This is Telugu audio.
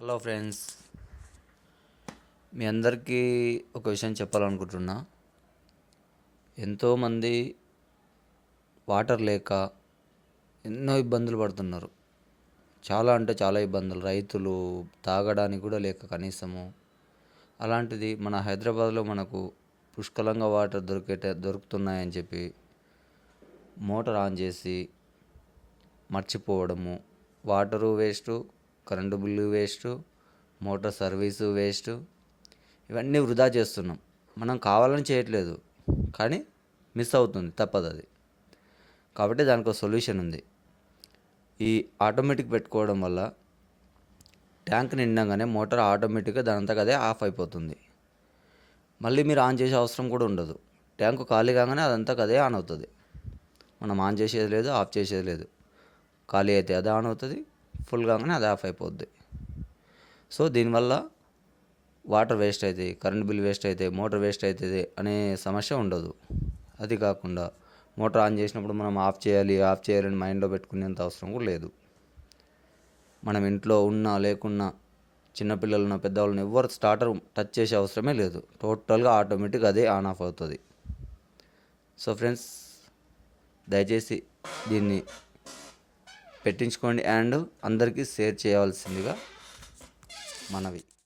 హలో ఫ్రెండ్స్, మీ అందరికీ ఒక విషయం చెప్పాలనుకుంటున్నా. ఎంతోమంది వాటర్ లేక ఎన్నో ఇబ్బందులు పడుతున్నారు. చాలా అంటే చాలా ఇబ్బందులు. రైతులు తాగడానికి కూడా లేక కనీసము. అలాంటిది మన హైదరాబాద్లో మనకు పుష్కలంగా వాటర్ దొరుకుతున్నాయని చెప్పి మోటార్ ఆన్ చేసి మర్చిపోవడము, water waste, current bill waste, motor service waste, ఇవన్నీ వృధా చేస్తున్నాం. మనం కావాలని చేయట్లేదు, కానీ మిస్ అవుతుంది, తప్పదు అది. కాబట్టి దానికి ఒక సొల్యూషన్ ఉంది. ఈ ఆటోమేటిక్ పెట్టుకోవడం వల్ల ట్యాంక్ నిండగానే మోటార్ ఆటోమేటిక్గా దానంతకు అదే ఆఫ్ అయిపోతుంది. మళ్ళీ మీరు ఆన్ చేసే అవసరం కూడా ఉండదు. ట్యాంకు ఖాళీ కాగానే అదంతకు అదే ఆన్ అవుతుంది. మనం ఆన్ చేసేది లేదు, ఆఫ్ చేసేది లేదు. ఖాళీ అయితే అది ఆన్ అవుతుంది, ఫుల్ కాగానే అది ఆఫ్ అయిపోద్ది. సో దీనివల్ల వాటర్ వేస్ట్ అవుతాయి, కరెంట్ బిల్ వేస్ట్ అవుతాయి, మోటార్ వేస్ట్ అవుతుంది అనే సమస్య ఉండదు. అది కాకుండా మోటార్ ఆన్ చేసినప్పుడు మనం ఆఫ్ చేయాలని మైండ్లో పెట్టుకునేంత అవసరం కూడా లేదు. మనం ఇంట్లో ఉన్నా లేకున్నా, చిన్నపిల్లలున్న పెద్దవాళ్ళని ఎవ్వరు స్టార్టర్ టచ్ చేసే అవసరమే లేదు. టోటల్గా ఆటోమేటిక్ అదే ఆన్ ఆఫ్ అవుతుంది. సో ఫ్రెండ్స్, దయచేసి దీన్ని పెట్టించుకోండి అండ్ అందరికీ షేర్ చేయవలసిందిగా మనవి.